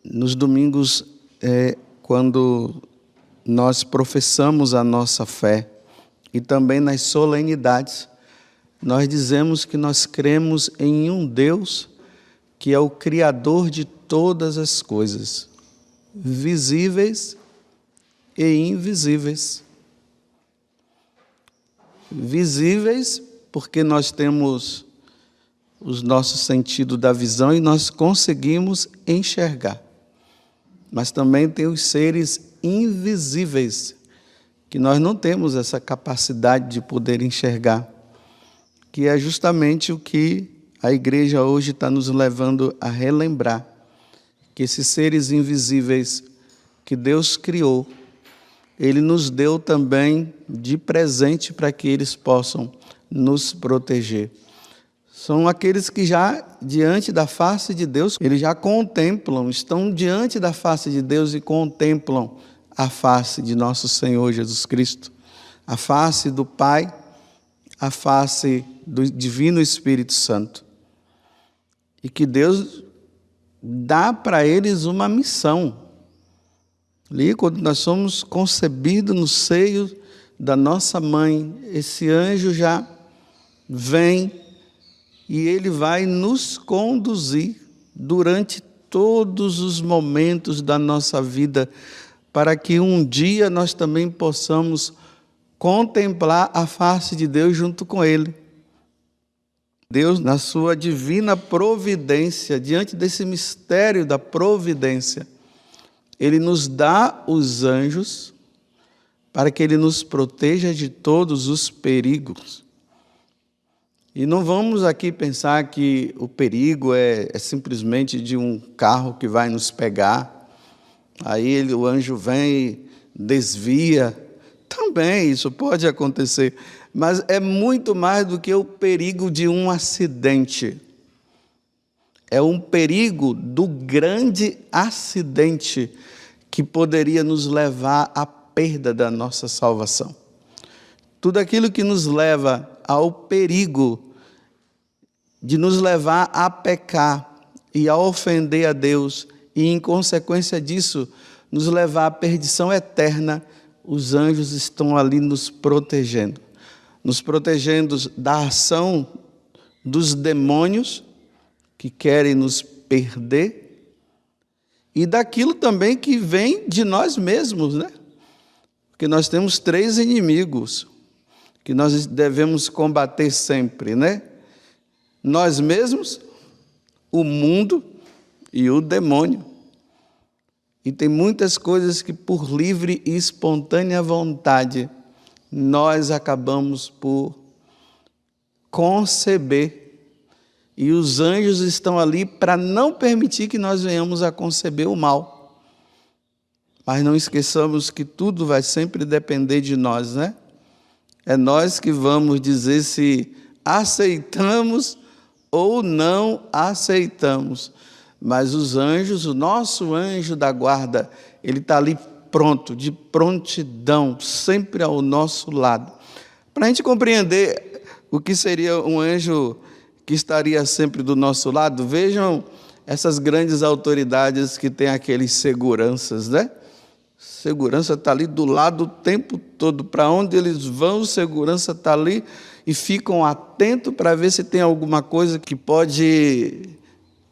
nos domingos, quando nós professamos a nossa fé, e também nas solenidades, nós dizemos que nós cremos em um Deus que é o Criador de todas as coisas, visíveis e invisíveis. Visíveis, porque nós temos os nossos sentidos da visão e nós conseguimos enxergar. Mas também tem os seres invisíveis, que nós não temos essa capacidade de poder enxergar, que é justamente o que a igreja hoje está nos levando a relembrar, que esses seres invisíveis que Deus criou, Ele nos deu também de presente para que eles possam nos proteger. São aqueles que já, diante da face de Deus, eles já contemplam, estão diante da face de Deus e contemplam a face de nosso Senhor Jesus Cristo, a face do Pai, a face do Divino Espírito Santo. E que Deus dá para eles uma missão. Ali, quando nós somos concebidos no seio da nossa mãe, esse anjo já vem e ele vai nos conduzir durante todos os momentos da nossa vida, para que um dia nós também possamos contemplar a face de Deus junto com Ele. Deus, na sua divina providência, diante desse mistério da providência, Ele nos dá os anjos para que Ele nos proteja de todos os perigos. E não vamos aqui pensar que o perigo é simplesmente de um carro que vai nos pegar, aí o anjo vem e desvia. Também isso pode acontecer, mas é muito mais do que o perigo de um acidente. É um perigo do grande acidente que poderia nos levar à perda da nossa salvação. Tudo aquilo que nos leva ao perigo de nos levar a pecar e a ofender a Deus e, em consequência disso, nos levar à perdição eterna, os anjos estão ali nos protegendo da ação dos demônios que querem nos perder e daquilo também que vem de nós mesmos, né? Porque nós temos 3 inimigos que nós devemos combater sempre, né? Nós mesmos, o mundo e o demônio. E tem muitas coisas que, por livre e espontânea vontade, nós acabamos por conceber. E os anjos estão ali para não permitir que nós venhamos a conceber o mal. Mas não esqueçamos que tudo vai sempre depender de nós, né? É nós que vamos dizer se aceitamos ou não aceitamos. Mas os anjos, o nosso anjo da guarda, ele está ali pronto, de prontidão, sempre ao nosso lado. Para a gente compreender o que seria um anjo que estaria sempre do nosso lado, vejam essas grandes autoridades que têm aqueles seguranças, né? Segurança está ali do lado o tempo todo. Para onde eles vão, o segurança está ali e ficam atentos para ver se tem alguma coisa que pode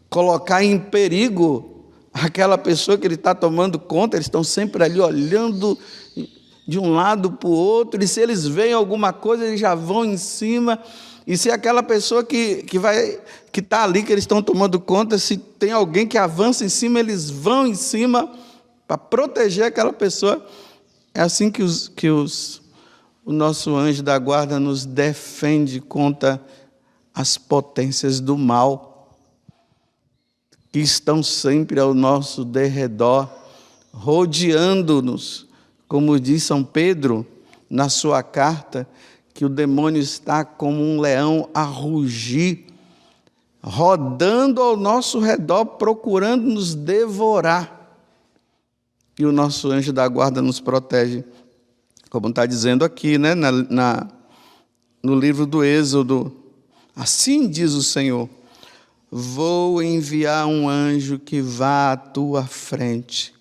colocar em perigo aquela pessoa que ele está tomando conta. Eles estão sempre ali olhando de um lado para o outro, e se eles veem alguma coisa, eles já vão em cima. E se aquela pessoa que está ali, que eles estão tomando conta, se tem alguém que avança em cima, eles vão em cima para proteger aquela pessoa. É assim que o nosso anjo da guarda nos defende contra as potências do mal, que estão sempre ao nosso derredor, rodeando-nos. Como diz São Pedro na sua carta, que o demônio está como um leão a rugir, rodando ao nosso redor, procurando nos devorar. E o nosso anjo da guarda nos protege, como está dizendo aqui, né, no livro do Êxodo. Assim diz o Senhor: vou enviar um anjo que vá à tua frente,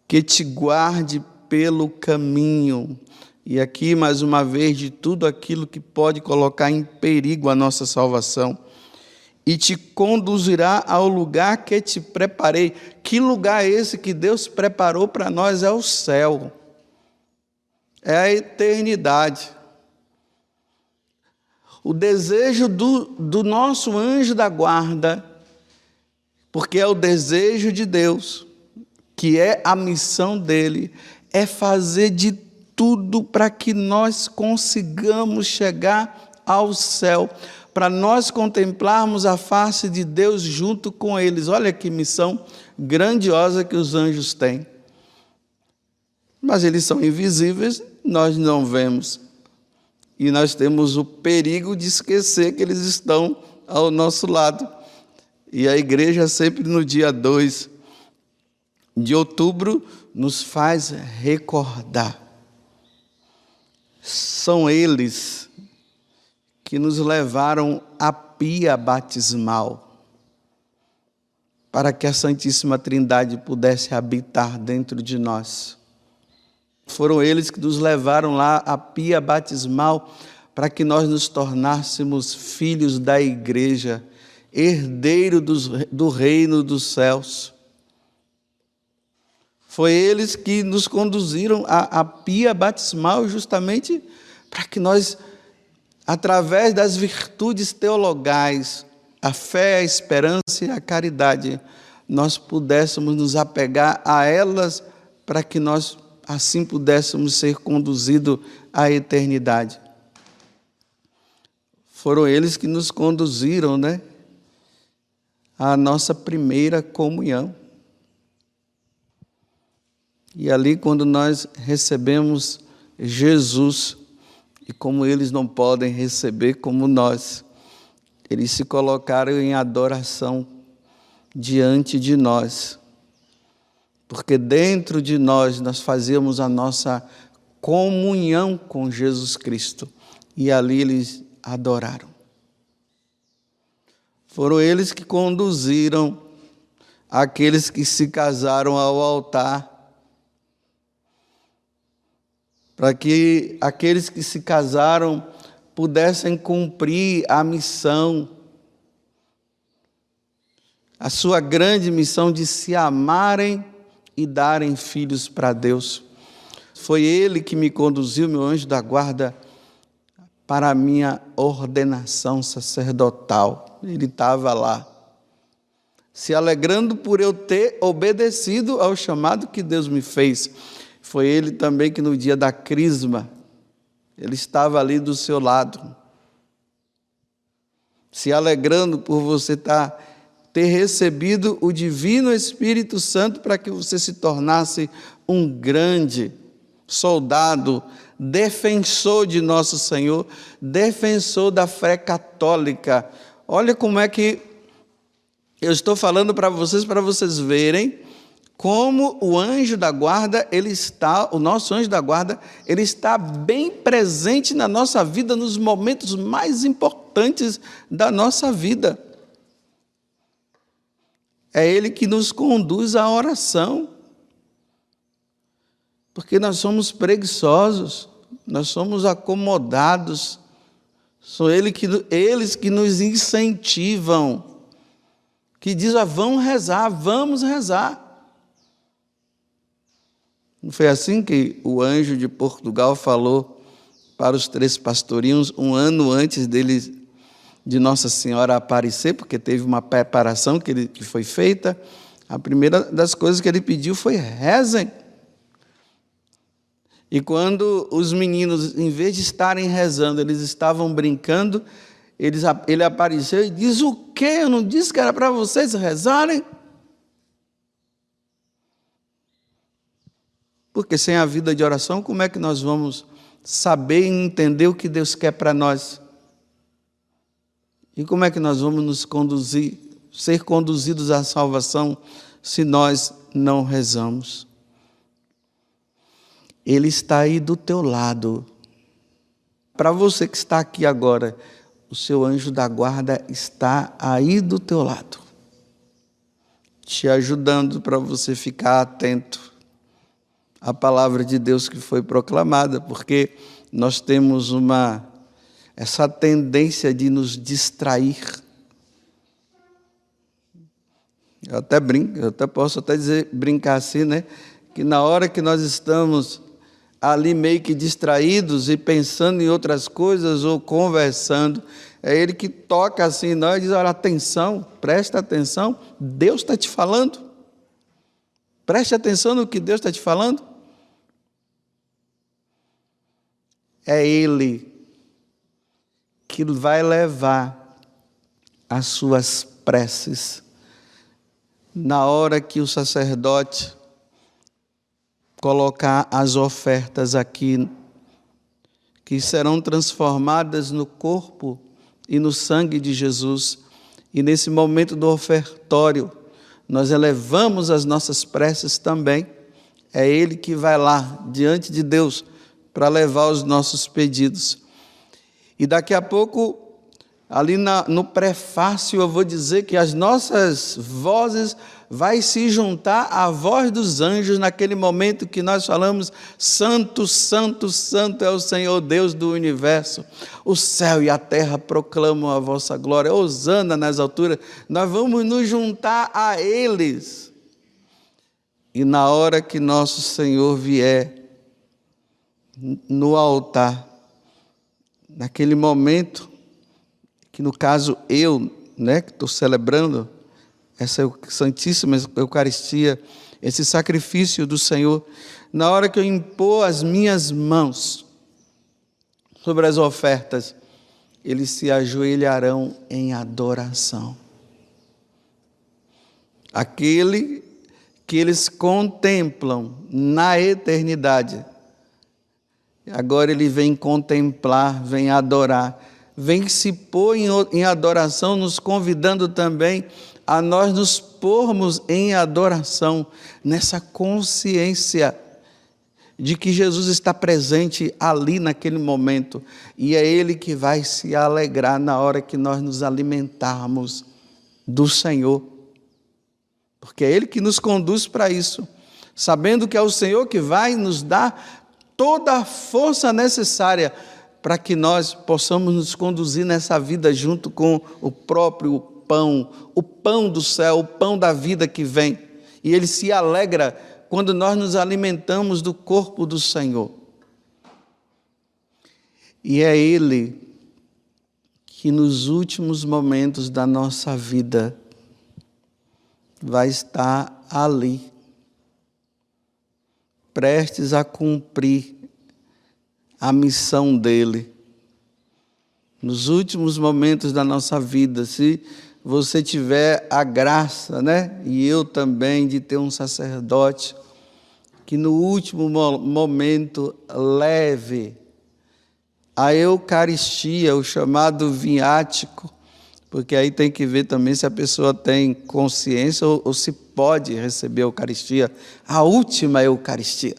que te guarde pelo caminho. E aqui, mais uma vez, de tudo aquilo que pode colocar em perigo a nossa salvação. E te conduzirá ao lugar que te preparei. Que lugar é esse que Deus preparou para nós? É o céu. É a eternidade. O desejo do nosso anjo da guarda, porque é o desejo de Deus, que é a missão dele, é fazer de tudo para que nós consigamos chegar ao céu, para nós contemplarmos a face de Deus junto com eles. Olha que missão grandiosa que os anjos têm. Mas eles são invisíveis, nós não vemos. E nós temos o perigo de esquecer que eles estão ao nosso lado. E a igreja sempre no dia 2 de outubro nos faz recordar. São eles que nos levaram à pia batismal, para que a Santíssima Trindade pudesse habitar dentro de nós. Foram eles que nos levaram lá à pia batismal, para que nós nos tornássemos filhos da igreja, herdeiro do reino dos céus. Foi eles que nos conduziram à pia batismal, justamente para que nós, através das virtudes teologais, a fé, a esperança e a caridade, nós pudéssemos nos apegar a elas, para que nós assim pudéssemos ser conduzidos à eternidade. Foram eles que nos conduziram, à nossa primeira comunhão. E ali, quando nós recebemos Jesus, e como eles não podem receber como nós, eles se colocaram em adoração diante de nós, porque dentro de nós fazíamos a nossa comunhão com Jesus Cristo, e ali eles adoraram. Foram eles que conduziram aqueles que se casaram ao altar, para que aqueles que se casaram pudessem cumprir a missão, a sua grande missão de se amarem e darem filhos para Deus. Foi ele que me conduziu, meu anjo da guarda, para a minha ordenação sacerdotal. Ele estava lá, se alegrando por eu ter obedecido ao chamado que Deus me fez. Foi ele também que no dia da crisma, ele estava ali do seu lado, se alegrando por você ter recebido o Divino Espírito Santo, para que você se tornasse um grande soldado, defensor de nosso Senhor, defensor da fé católica. Olha como é que eu estou falando para vocês verem como o anjo da guarda, o nosso anjo da guarda, ele está bem presente na nossa vida, nos momentos mais importantes da nossa vida. É ele que nos conduz à oração, porque nós somos preguiçosos, nós somos acomodados, são eles que nos incentivam, que dizem, vamos rezar. Não foi assim que o anjo de Portugal falou para os 3 pastorinhos, um ano antes de Nossa Senhora aparecer, porque teve uma preparação que foi feita. A primeira das coisas que ele pediu foi rezem. E quando os meninos, em vez de estarem rezando, eles estavam brincando, ele apareceu e diz, o quê? Eu não disse que era para vocês rezarem? Porque sem a vida de oração, como é que nós vamos saber e entender o que Deus quer para nós? E como é que nós vamos nos conduzir, ser conduzidos à salvação, se nós não rezamos? Ele está aí do teu lado. Para você que está aqui agora, o seu anjo da guarda está aí do teu lado, te ajudando para você ficar atento à palavra de Deus que foi proclamada, porque nós temos essa tendência de nos distrair. Eu até brinco, posso brincar assim, né? Que na hora que nós estamos ali meio que distraídos e pensando em outras coisas ou conversando, é Ele que toca assim em nós e diz: olha, atenção, presta atenção, Deus está te falando. Preste atenção no que Deus está te falando. É Ele que vai levar as suas preces na hora que o sacerdote colocar as ofertas aqui, que serão transformadas no corpo e no sangue de Jesus. E nesse momento do ofertório, nós elevamos as nossas preces também. É Ele que vai lá, diante de Deus, para levar os nossos pedidos. E daqui a pouco, ali no prefácio, eu vou dizer que as nossas vozes vai se juntar à voz dos anjos naquele momento que nós falamos: Santo, Santo, Santo é o Senhor Deus do universo. O céu e a terra proclamam a vossa glória. Hosana nas alturas. Nós vamos nos juntar a eles. E na hora que nosso Senhor vier no altar, naquele momento, que no caso eu, que estou celebrando essa Santíssima Eucaristia, esse sacrifício do Senhor, na hora que eu impor as minhas mãos sobre as ofertas, eles se ajoelharão em adoração. Aquele que eles contemplam na eternidade, agora ele vem contemplar, vem adorar, vem se pôr em adoração, nos convidando também a nós nos pormos em adoração, nessa consciência de que Jesus está presente ali naquele momento, e é Ele que vai se alegrar na hora que nós nos alimentarmos do Senhor, porque é Ele que nos conduz para isso, sabendo que é o Senhor que vai nos dar toda a força necessária para que nós possamos nos conduzir nessa vida junto com o próprio pão, o pão do céu, o pão da vida que vem. E Ele se alegra quando nós nos alimentamos do corpo do Senhor. E é Ele que nos últimos momentos da nossa vida vai estar ali, prestes a cumprir a missão dEle. Nos últimos momentos da nossa vida, se você tiver a graça, e eu também, de ter um sacerdote que no último momento leve a Eucaristia, o chamado viático, porque aí tem que ver também se a pessoa tem consciência ou se pode receber a Eucaristia, a última Eucaristia.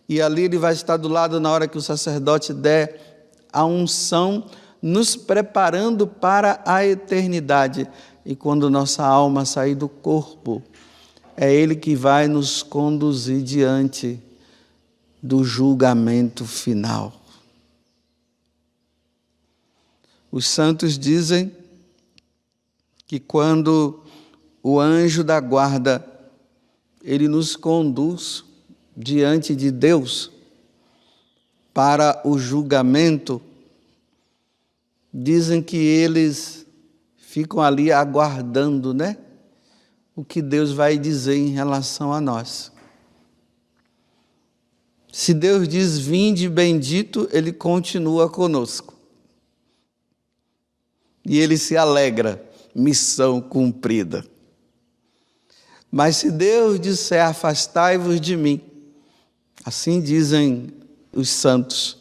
E ali ele vai estar do lado na hora que o sacerdote der a unção, nos preparando para a eternidade. E quando nossa alma sair do corpo, é Ele que vai nos conduzir diante do julgamento final. Os santos dizem que quando o anjo da guarda, ele nos conduz diante de Deus para o julgamento, dizem que eles ficam ali aguardando, o que Deus vai dizer em relação a nós. Se Deus diz: vinde bendito, Ele continua conosco. E Ele se alegra, missão cumprida. Mas se Deus disser: afastai-vos de mim, assim dizem os santos,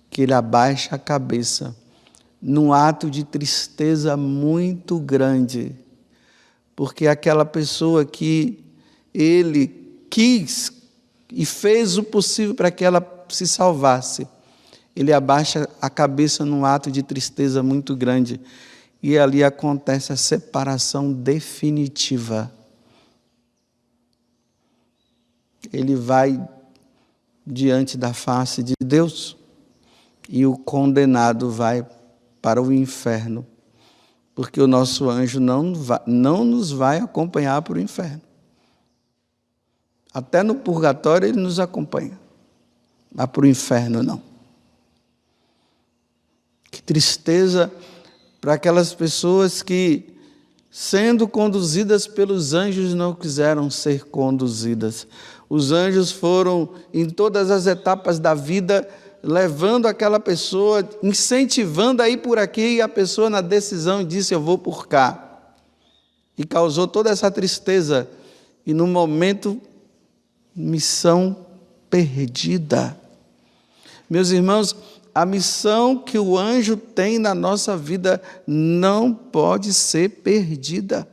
que Ele abaixa a cabeça, num ato de tristeza muito grande, porque aquela pessoa que Ele quis e fez o possível para que ela se salvasse, ele abaixa a cabeça num ato de tristeza muito grande. E ali acontece a separação definitiva. Ele vai diante da face de Deus e o condenado vai para o inferno, porque o nosso anjo não nos vai acompanhar para o inferno. Até no purgatório ele nos acompanha, mas para o inferno não. Que tristeza para aquelas pessoas que, sendo conduzidas pelos anjos, não quiseram ser conduzidas. Os anjos foram em todas as etapas da vida, levando aquela pessoa, incentivando a ir por aqui, e a pessoa na decisão disse, eu vou por cá. E causou toda essa tristeza. E no momento, missão perdida. Meus irmãos, a missão que o anjo tem na nossa vida não pode ser perdida.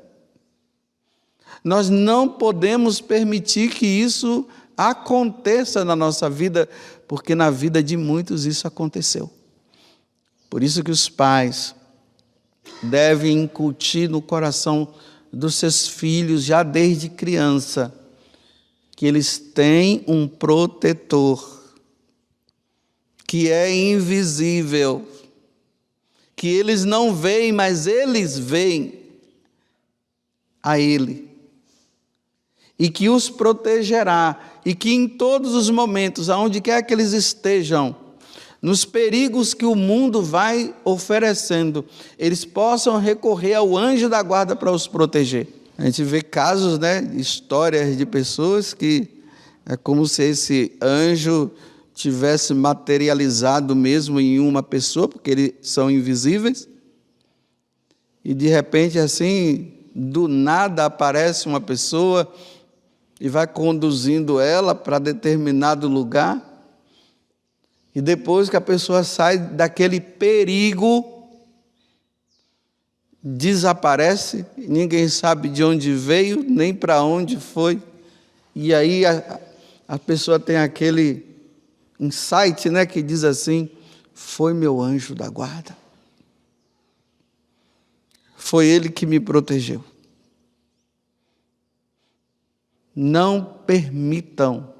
Nós não podemos permitir que isso aconteça na nossa vida, porque na vida de muitos isso aconteceu. Por isso que os pais devem incutir no coração dos seus filhos, já desde criança, que eles têm um protetor, que é invisível, que eles não veem, mas eles veem a Ele, e que os protegerá, e que em todos os momentos, aonde quer que eles estejam, nos perigos que o mundo vai oferecendo, eles possam recorrer ao anjo da guarda para os proteger. A gente vê casos, histórias de pessoas que é como se esse anjo tivesse materializado mesmo em uma pessoa, porque eles são invisíveis, e de repente assim, do nada aparece uma pessoa e vai conduzindo ela para determinado lugar, e depois que a pessoa sai daquele perigo, desaparece, ninguém sabe de onde veio, nem para onde foi, e aí a pessoa tem aquele insight, que diz assim, foi meu anjo da guarda. Foi ele que me protegeu. Não permitam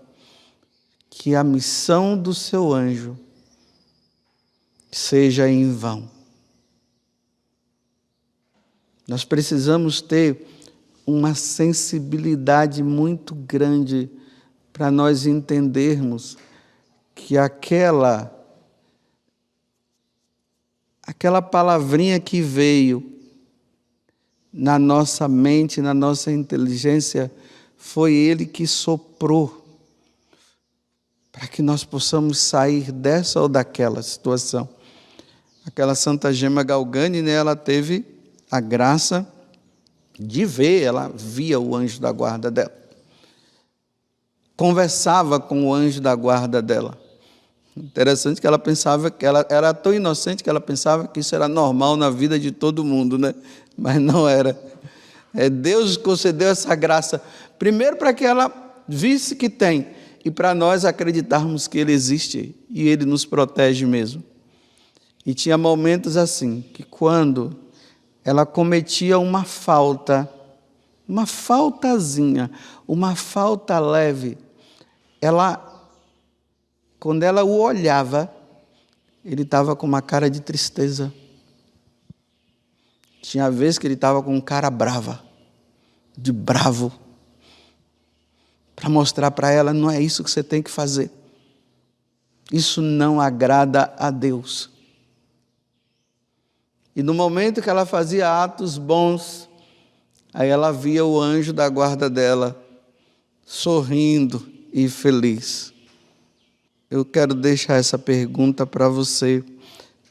que a missão do seu anjo seja em vão. Nós precisamos ter uma sensibilidade muito grande para nós entendermos que aquela palavrinha que veio na nossa mente, na nossa inteligência, foi Ele que soprou para que nós possamos sair dessa ou daquela situação. Aquela Santa Gema Galgani, ela teve a graça de ver, ela via o anjo da guarda dela. Conversava com o anjo da guarda dela. Interessante que ela pensava que ela era tão inocente que ela pensava que isso era normal na vida de todo mundo, Mas não era. Deus concedeu essa graça, primeiro para que ela visse que tem, e para nós acreditarmos que Ele existe e Ele nos protege mesmo. E tinha momentos assim, que quando ela cometia uma faltazinha, uma falta leve, quando ela o olhava, ele estava com uma cara de tristeza. Tinha vezes que ele estava com cara de bravo, para mostrar para ela, não é isso que você tem que fazer. Isso não agrada a Deus. E no momento que ela fazia atos bons, aí ela via o anjo da guarda dela, sorrindo e feliz. Eu quero deixar essa pergunta para você,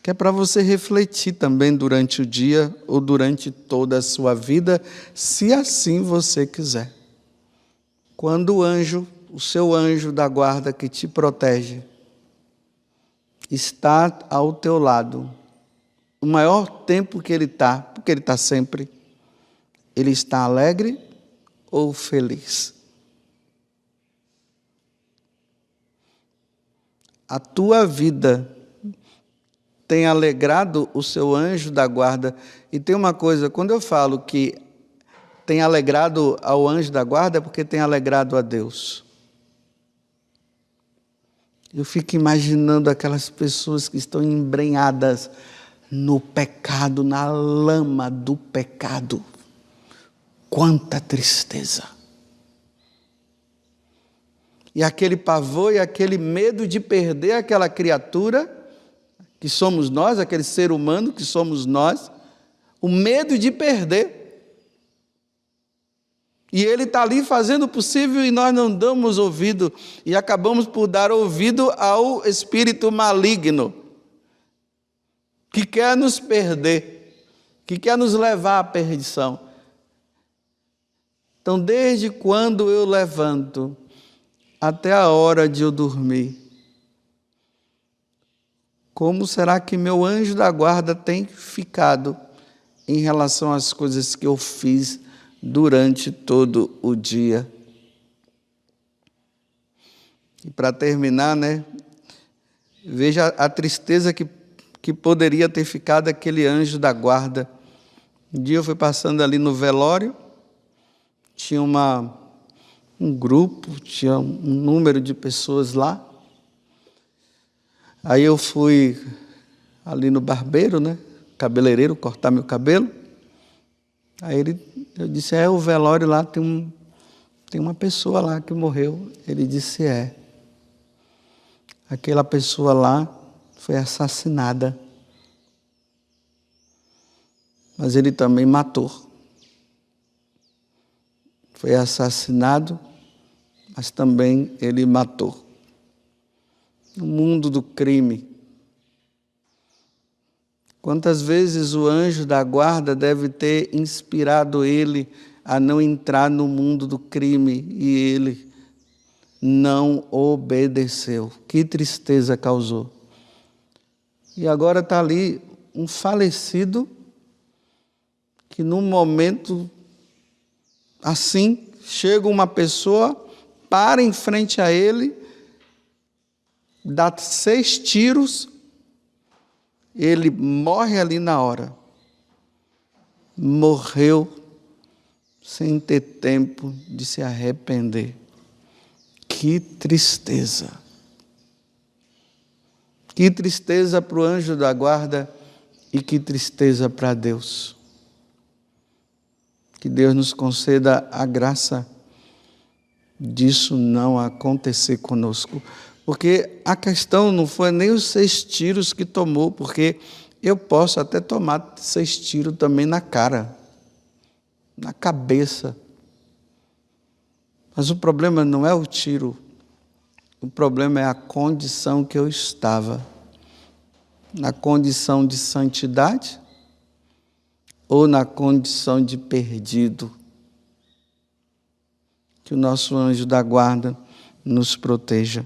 que é para você refletir também durante o dia ou durante toda a sua vida, se assim você quiser. Quando o seu anjo da guarda que te protege, está ao teu lado, o maior tempo que ele está, porque ele está sempre, ele está alegre ou feliz? A tua vida tem alegrado o seu anjo da guarda. E tem uma coisa, quando eu falo que tem alegrado ao anjo da guarda, é porque tem alegrado a Deus. Eu fico imaginando aquelas pessoas que estão embrenhadas no pecado, na lama do pecado. Quanta tristeza! E aquele pavor e aquele medo de perder aquela criatura que somos nós, aquele ser humano que somos nós, o medo de perder. E ele está ali fazendo o possível e nós não damos ouvido, e acabamos por dar ouvido ao espírito maligno, que quer nos perder, que quer nos levar à perdição. Então, desde quando eu levanto até a hora de eu dormir, como será que meu anjo da guarda tem ficado em relação às coisas que eu fiz durante todo o dia? E para terminar, veja a tristeza que poderia ter ficado aquele anjo da guarda. Um dia eu fui passando ali no velório, tinha um grupo, tinha um número de pessoas lá. Aí eu fui ali no barbeiro, cabeleireiro, cortar meu cabelo. Aí eu disse, o velório lá tem uma pessoa lá que morreu. Ele disse, aquela pessoa lá foi assassinada. Mas ele também matou. Foi assassinado, mas também ele matou. No mundo do crime. Quantas vezes o anjo da guarda deve ter inspirado ele a não entrar no mundo do crime e ele não obedeceu. Que tristeza causou. E agora está ali um falecido que num momento assim, chega uma pessoa, para em frente a ele, dá 6 tiros, ele morre ali na hora. Morreu sem ter tempo de se arrepender. Que tristeza! Que tristeza para o anjo da guarda e que tristeza para Deus. Que Deus nos conceda a graça disso não acontecer conosco. Porque a questão não foi nem os 6 tiros que tomou, porque eu posso até tomar 6 tiros também na cara, na cabeça. Mas o problema não é o tiro, o problema é a condição que eu estava. Na condição de santidade ou na condição de perdido. Que o nosso anjo da guarda nos proteja.